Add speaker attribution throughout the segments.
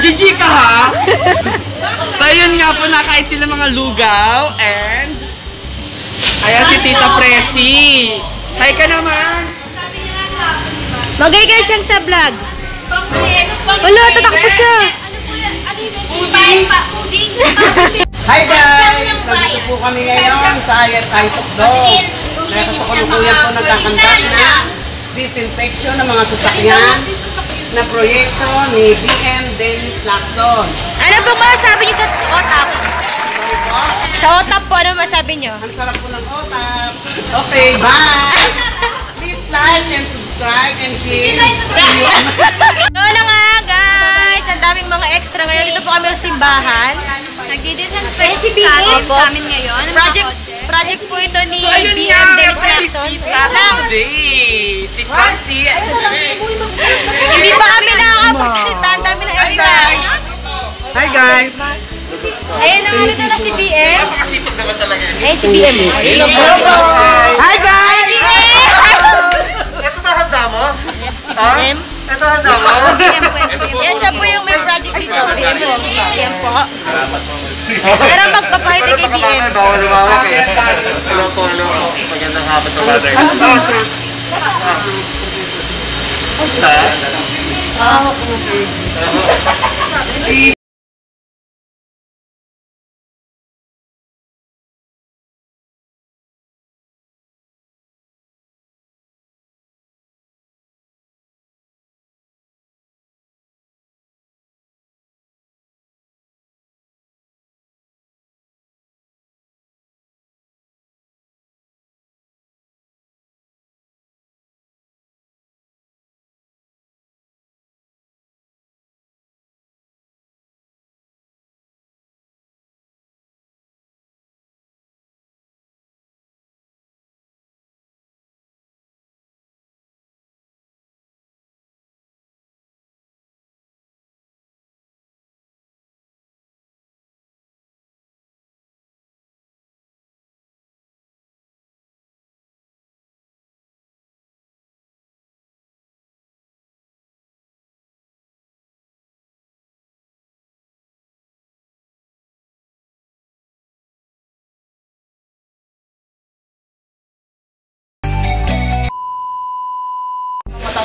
Speaker 1: Gigi ka ha? So yun nga po, nakain sila mga lugaw and ayan si Tita Presi. Hi ka naman.
Speaker 2: Magay-gay siyang sa vlog. Wala, tatakbo siya.
Speaker 3: Hi guys! So dito po kami ngayon sa Ayat Tukdog. Kaya sa kalukuyan po nagkakandak na disinfection ng mga sasakyan na proyekto ni BM Dennis Lacson.
Speaker 2: Ano pong masasabi niyo sa OTAP?
Speaker 3: Sorry po.
Speaker 2: Sa OTAP po, ano masasabi niyo?
Speaker 3: Ang sarap po ng OTAP. Okay, bye! Please like and subscribe and share. See you.
Speaker 2: So na nga guys, ang daming mga extra ngayon. Dito po kami sa simbahan.
Speaker 4: Nagdi-disinfect sa amin ngayon.
Speaker 2: Project po ito ni
Speaker 1: So ayun
Speaker 2: BM
Speaker 1: nga,
Speaker 2: Dennis
Speaker 1: may
Speaker 2: Lacson.
Speaker 1: receipt natin today. Si Patsy.
Speaker 2: Hindi pa kami nakakapagsalita. Ang dami ng extra.
Speaker 3: Hi guys!
Speaker 2: Ayun ang ano na si BM.
Speaker 1: Napakasipag naman talaga yun.
Speaker 2: Ayun si BM.
Speaker 3: Hi guys!
Speaker 1: Ito ba handa mo?
Speaker 2: Si BM.
Speaker 1: Ito handa mo?
Speaker 2: Yan siya po yung may project dito. BM po. BM po. Pero magpaparty kay BM.
Speaker 1: Bawal lumawak eh. Hello po, hello po. Magandang hapon po, brother. Sa?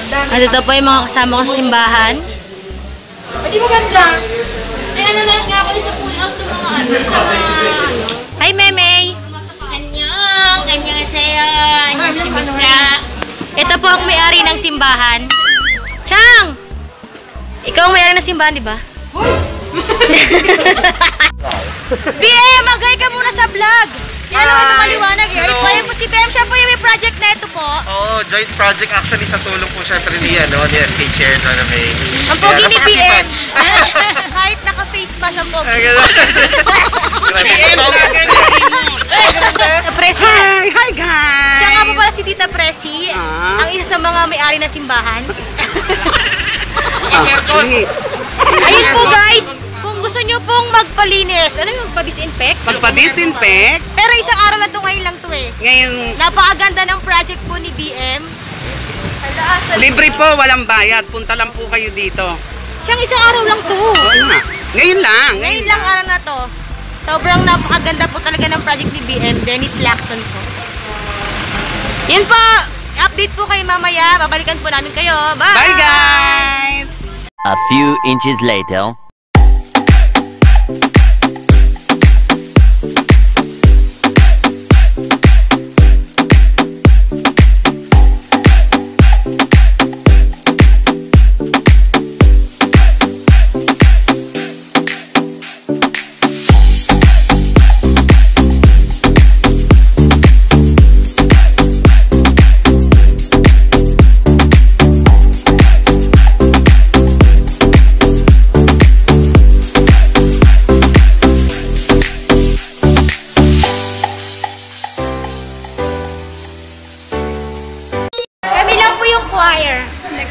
Speaker 2: At ito po yung mga kasama ko sa simbahan.
Speaker 4: Hindi mo ganda. Nanonood nga ako sa pull out ng mga ano, sa mga ano.
Speaker 2: Hi, Memey!
Speaker 4: Annyeong! Annyeonghaseyo! Annyeonghaseyo!
Speaker 2: Ito po ang may-ari ng simbahan. Chang! Ikaw ang may-ari ng simbahan, di ba? BM, magay ka muna sa vlog! Yan naman ito maliwanag eh. Ito po si BM, siya po yung may project na ito po.
Speaker 1: Oo, joint project actually sa tulong po siya ni SK Chair na may...
Speaker 2: Ang pogi ni BM. Kahit naka-face mask ang pogi.
Speaker 1: BM talaga ni
Speaker 2: Tita Presi.
Speaker 3: Hi guys!
Speaker 2: Siya nga po pala si Tita Presi, ang isa sa mga may-ari na simbahan. Ayun po guys, kung gusto nyo pong magpalinis, ano yung magpa-disinfect?
Speaker 3: Magpa-disinfect.
Speaker 2: Pero isang araw na ito ngayon lang to eh.
Speaker 3: Ngayon,
Speaker 2: Napakaganda ng project po ni BM.
Speaker 3: libre po, walang bayad. Punta lang po kayo dito.
Speaker 2: Siyang isang araw lang to.
Speaker 3: Oo nga. Ngayon lang.
Speaker 2: Ngayon lang araw na to. Sobrang napakaganda po talaga ng project ni BM, Dennis Lacson po. Yun po, update po kayo mamaya. Babalikan po namin kayo. Bye!
Speaker 3: Bye guys!
Speaker 5: A few inches later.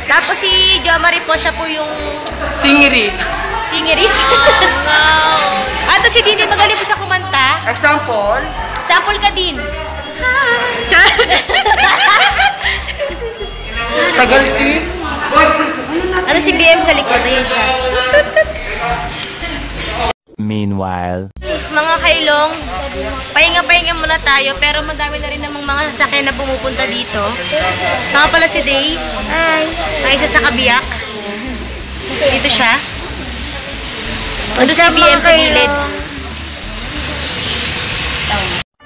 Speaker 2: Tapos si Jomari po, siya po yung
Speaker 1: Singeries.
Speaker 2: singeris. At si Dini, magaling po siya kumanta.
Speaker 1: Example?
Speaker 2: Sample ka din.
Speaker 1: tagal eh.
Speaker 2: Ano si BM sa likod? Ayan siya. Tut, tut.
Speaker 5: Meanwhile.
Speaker 2: Mga kailong, pahinga-pahinga muna tayo, pero madami na rin namang mga sasakyan na pumupunta dito. Mga pala si Day. Hi. Ang isa sa kabiyak. Dito siya. Ando si BM sa gilid.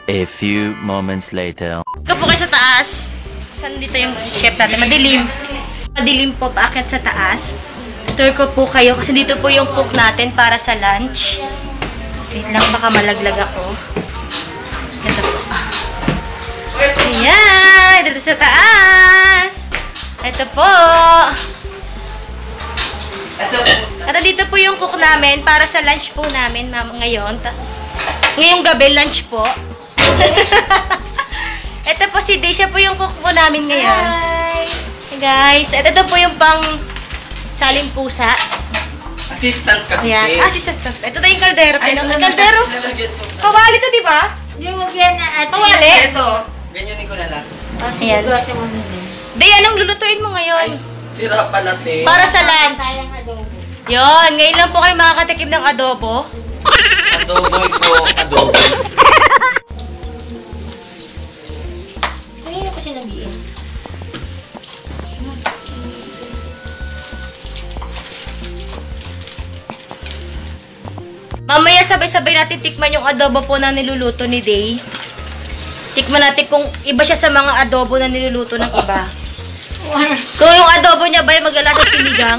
Speaker 5: A few moments later.
Speaker 2: Ikaw po kayo sa taas. Saan dito yung chef natin? Madilim. Madilim po, paakyat sa taas. Tour ko po kayo kasi dito po yung cook natin para sa lunch. Wait lang, baka malaglag ako. Ito po. Ayan! Dito sa taas! Ito po! At dito po yung cook namin para sa lunch po namin ngayon. Ngayong gabi, lunch po. Ito po si Day, siya po yung cook po namin ngayon. Hi! Hey guys, ito po yung pang saling pusa.
Speaker 1: Assistant kasi
Speaker 2: Ayan,
Speaker 1: sis.
Speaker 2: assistant. Ito na yung kaldero.
Speaker 1: Ay, ito na
Speaker 2: Kaldero?
Speaker 1: lalagyan ko.
Speaker 2: Kawali to, di ba?
Speaker 4: Hindi mo yan na ate.
Speaker 2: Kawali?
Speaker 1: Ito, ganyanin ko na lang.
Speaker 2: Ayan. Day, anong lulutuin mo ngayon?
Speaker 1: Ay, sira pala te.
Speaker 2: Para sa lunch.
Speaker 4: Sayang adobo.
Speaker 2: Yon, ngayon lang po kayo makakatikim ng adobo.
Speaker 1: Adobo po, adobo.
Speaker 4: Kanina ko siya nag-iin.
Speaker 2: Mamaya sabay-sabay natin tikman yung adobo po na niluluto ni Day. Tikman natin kung iba siya sa mga adobo na niluluto ng iba. Kung yung adobo niya ba ay maglalasa sinigang?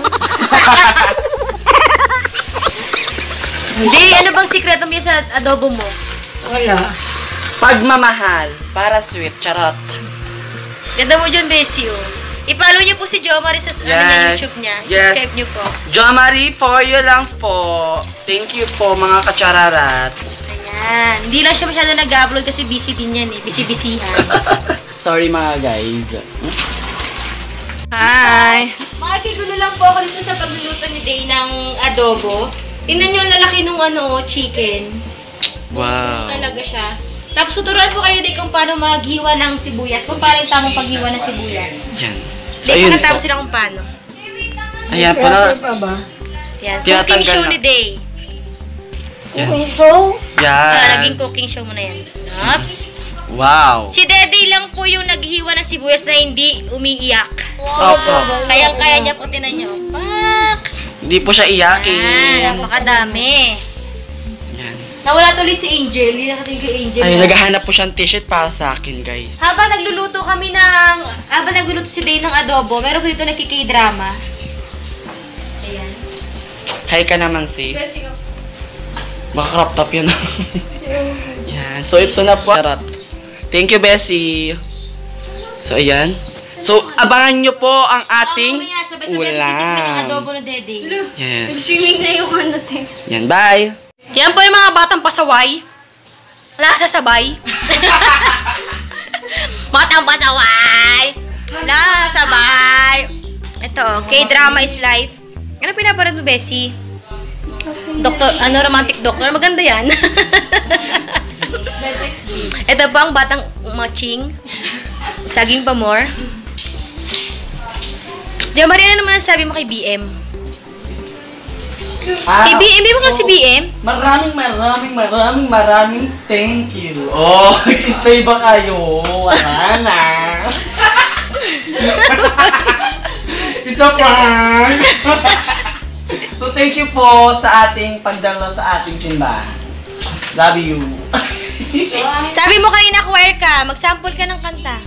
Speaker 2: Hindi, ano bang sikreto mo sa adobo mo?
Speaker 1: Wala. Pagmamahal. Para sweet. Charot.
Speaker 2: Ganda mo dyan, Bessie, oh. I-follow niyo po si Jo Marie sa YouTube niya.
Speaker 1: Yes.
Speaker 2: Subscribe niyo po.
Speaker 1: Jo Marie, for you lang po. Thank you po, mga kachararat.
Speaker 2: Ayan. Hindi lang siya masyado nag-upload kasi busy din yan eh. Busy-busyhan.
Speaker 1: Sorry mga guys. Hi!
Speaker 2: Makikigulo lang po ako dito sa pagluluto ni Day ng adobo. Tingnan niyo ang lalaki nung chicken.
Speaker 1: Wow.
Speaker 2: Talaga siya. Tapos tuturuan po kayo din kung paano maghiwa ng sibuyas. Kung paano yung tamang paghiwa ng sibuyas.
Speaker 1: Yan. So,
Speaker 2: Day,
Speaker 1: ayun
Speaker 2: pakita mo
Speaker 1: po.
Speaker 2: sila kung paano.
Speaker 1: Ayan po na.
Speaker 2: Yan.
Speaker 1: Tinatanggal
Speaker 2: Cooking show
Speaker 1: na.
Speaker 2: ni Day.
Speaker 1: Yan.
Speaker 4: So,
Speaker 2: Naging
Speaker 1: Yan.
Speaker 2: cooking show mo na yan. Oops.
Speaker 1: Wow.
Speaker 2: Si Dede lang po yung naghiwa ng sibuyas na hindi umiiyak.
Speaker 1: Opo.
Speaker 2: Kayang-kaya niya po, tinan niyo. Pak!
Speaker 1: Hindi po siya iyakin.
Speaker 2: Napakadami.
Speaker 1: Yan.
Speaker 2: Nawala tuloy si Angel. Hindi nakatingin kay Angel.
Speaker 1: Ay, naghahanap po siyang t-shirt para sa akin, guys.
Speaker 2: Habang nagluluto si Day ng adobo, meron ko dito nagkikay-drama. Ayan.
Speaker 1: Hi ka naman, sis. Baka crop top yun. Yan. So, ito na po. Thank you, Bessie. So, ayan. So, abangan nyo po ang ating
Speaker 2: Mamaya, sabay-sabay natin titikman yung
Speaker 1: ulam.
Speaker 2: adobo ni Dede.
Speaker 1: Yes.
Speaker 4: swimming na yung ano, te.
Speaker 1: Yan, bye.
Speaker 2: Yan po yung mga batang pasaway. Nakasasabay. Batang pasaway. Nakasabay. Ito, K-drama is life. Ano pinapanood mo, Bessie? Romantic doctor. Maganda yan. Ito po ang batang matching. Saging pa more. Jo Marie, ano naman ang sabi mo kay BM? Kay BM, di mo nga si BM?
Speaker 1: Maraming thank you. Oh, kitay ba kayo? Wala na. Isa pa. So, thank you po sa ating pagdalo sa ating simbahan. Love you.
Speaker 2: Sabi mo kanina choir ka, mag-sample ka ng kanta.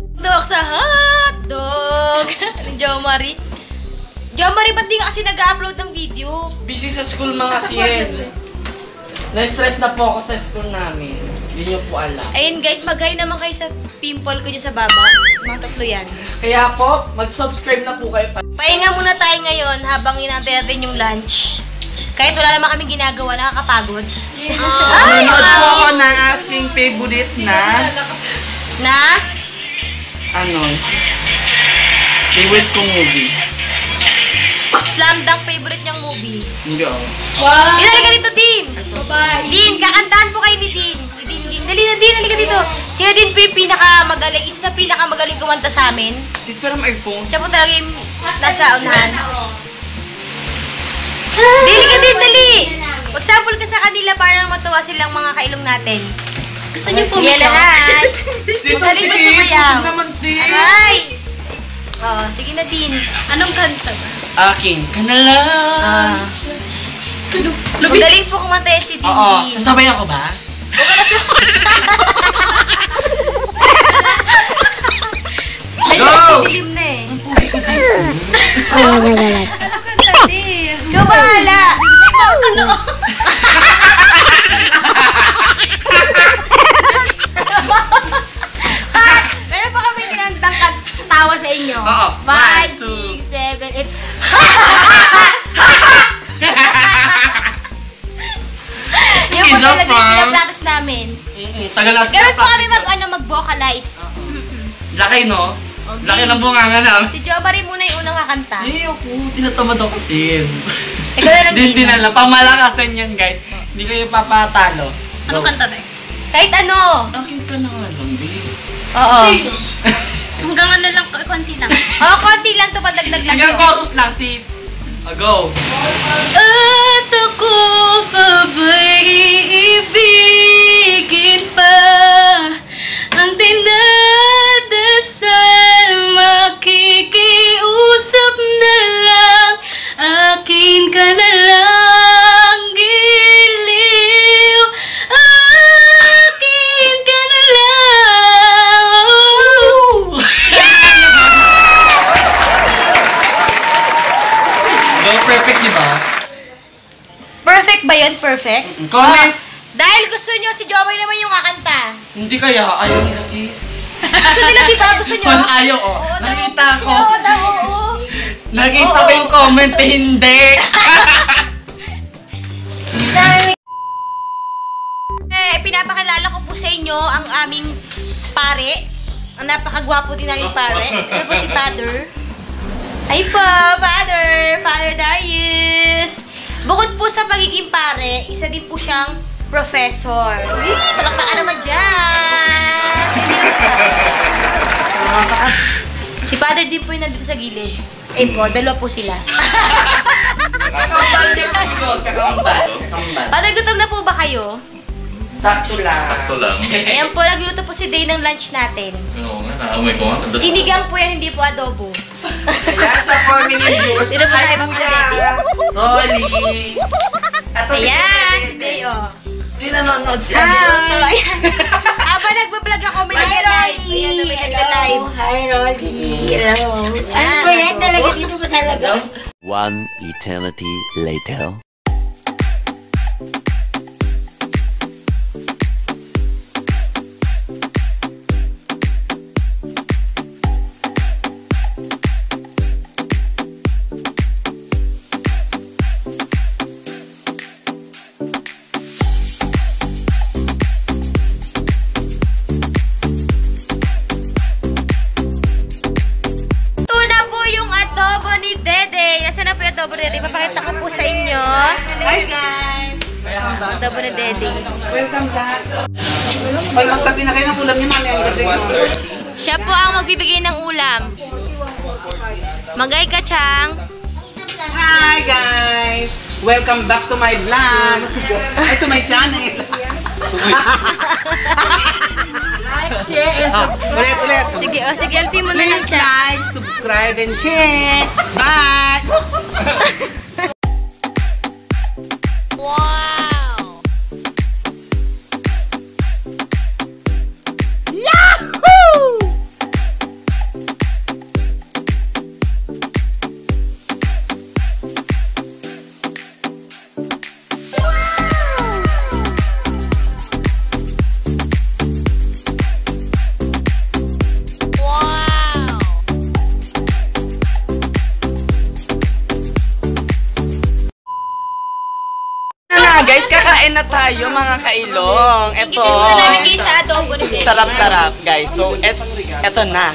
Speaker 2: Hotdog sa hotdog. Ni Jo Marie. Jo Marie, ba't di ka kasi nag-upload ng video?
Speaker 1: Busy sa school mga sis. Na-stress na po ako sa school namin. Hindi nyo po alam.
Speaker 2: Ayun guys, mag-hi naman kayo sa pimple ko dyan sa baba. Mga tatlo yan.
Speaker 1: Kaya po, mag-subscribe na po kayo.
Speaker 2: Pahinga muna tayo ngayon habang inantay natin yung lunch. Kahit wala naman kami ginagawa, nakakapagod.
Speaker 1: Nanonood po ako ng aking favorite na favorite kong movie.
Speaker 2: Slam Dunk favorite niyang movie.
Speaker 1: Hindi ako.
Speaker 4: Wow!
Speaker 2: Din, halika dito, Din!
Speaker 4: Bye-bye!
Speaker 2: Din, kakantahan po kayo ni Din. Din, dali na, Din, halika dito. Sino Din po yung pinakamagaling, isa sa pinakamagaling kumanta sa amin.
Speaker 1: Sis, pero may earphone.
Speaker 2: Siya po talaga yung nasa unahan. Dali ka din, dali! Mag-sample ka sa kanila para matuwa silang mga kailong natin.
Speaker 4: Gusto niyo po
Speaker 2: Yan lahat.
Speaker 1: Sis,
Speaker 2: Magaling ba
Speaker 1: sige,
Speaker 2: sumayaw?
Speaker 1: gusto naman din.
Speaker 2: Aray! Oo, sige na din.
Speaker 4: Anong kanta ba?
Speaker 1: Akin ka na lang.
Speaker 2: Magaling po kumanta si Din.
Speaker 1: Oo, sasabay ako ba? Go!
Speaker 2: Dilim na eh.
Speaker 4: Anong kanta din?
Speaker 2: Ikaw bahala! Meron pa kami tinantang tawa sa inyo.
Speaker 1: Oo.
Speaker 2: 5, 6, 7, 8. Yung po
Speaker 1: Isa
Speaker 2: talaga
Speaker 1: pa.
Speaker 2: yung pinapractice namin.
Speaker 1: Tagal natin.
Speaker 2: Ganun po kami
Speaker 1: practice.
Speaker 2: mag-vocalize.
Speaker 1: Laki, no? Laki ng bunganga namin.
Speaker 2: Si Jo Marie muna yung unang kakanta.
Speaker 1: Eh, ako. Tinatamad ako, sis.
Speaker 2: Ikaw na lang
Speaker 1: Din
Speaker 2: din.
Speaker 1: alam. Pamalakasan yan, guys. Hindi kayo papatalo.
Speaker 4: Anong kanta din?
Speaker 2: Kahit ano.
Speaker 1: Akin ka na nga lang, babe.
Speaker 2: Oo.
Speaker 4: Hanggang ano lang, konti lang.
Speaker 2: Oo, konti lang to padagdag lang.
Speaker 1: Hanggang chorus lang, sis. Go.
Speaker 4: At ako pa ba'y iibigin pa? Ang dinadasal, makikiusap na lang. Akin ka na lang, giliw. Akin ka na lang.
Speaker 1: Go, perfect, di ba?
Speaker 2: Perfect ba yun? Perfect?
Speaker 1: Comment.
Speaker 2: Dahil gusto nyo si Jomay naman yung kakanta.
Speaker 1: Hindi kaya. Ayaw nila, sis.
Speaker 2: Gusto nila, di ba? Gusto nyo?
Speaker 1: Kung ayaw, oh.
Speaker 2: Oo,
Speaker 1: Nakita ko.
Speaker 2: Oo, oo.
Speaker 1: Nakita ko
Speaker 2: Oo.
Speaker 1: yung comment, eh, hindi.
Speaker 2: Pinapakilala ko po sa inyo ang aming pare. Ang napakagwapo din namin pare. Ano po si Father? Hi po, Father! Father Darius! Bukod po sa pagiging pare, isa din po siyang professor. Uy, palakpakan naman dyan! Si Father din po yung nandito sa gilid. Eh po, dalawa po sila.
Speaker 1: Kakambal niya po. Kakambal.
Speaker 2: Father, gutom na po ba kayo?
Speaker 1: Sakto lang.
Speaker 6: Sakto lang.
Speaker 2: Ayan po, nagluto po si Day ng lunch natin.
Speaker 6: Oo nga, naamoy ko nga.
Speaker 2: Sinigang po yan, hindi po adobo.
Speaker 1: Kaya sa 4 minute viewers.
Speaker 2: Dito po tayo magpapalete.
Speaker 1: Rolly. Ito si
Speaker 2: Ayan, si Day, oh.
Speaker 1: Hindi nanonood si
Speaker 2: Ito, ayan. Habang nagbablog ako, may nagla-live. Ayan, may nagla-live.
Speaker 7: Hi, Rolly. Hello. Ano
Speaker 2: Ayan.
Speaker 7: ba yan? Talaga dito ba talaga?
Speaker 5: One eternity later.
Speaker 2: Ito na po yung adobo ni Dede. Nasaan na po yung adobo ni Dede? Papakita ko po sa inyo.
Speaker 3: Hi guys!
Speaker 2: Adobo ni Dede.
Speaker 3: Welcome back. Hoy, magtabi na kayo ng ulam niyo, mami. Ang gabi ko.
Speaker 2: Siya po ang magbibigay ng ulam. Magay ka, Chang.
Speaker 3: Hi guys! Welcome back to my vlog. Ay, to my channel. Ulit.
Speaker 2: Sige, sige, alti mo na lang
Speaker 3: Please
Speaker 2: siya.
Speaker 3: like, subscribe, and share. Bye!
Speaker 2: Wow!
Speaker 1: Guys, kakain na tayo mga kailong. Ito.
Speaker 2: Gusto namin kayo sa adobo ni Dede.
Speaker 1: Sarap-sarap, guys. So, eto na.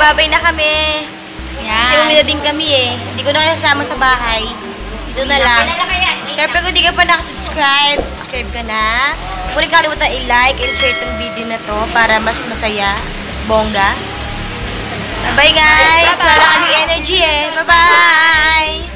Speaker 2: magbabay na kami. Kasi uwi na din kami eh. Hindi ko na kayo kasama sa bahay. Dito na lang. Siyempre kung di ka pa nakasubscribe, subscribe ka na. Huwag kalimutan i-like and share itong video na to para mas masaya, mas bongga. Bye guys! Wala kaming energy eh. Bye-bye!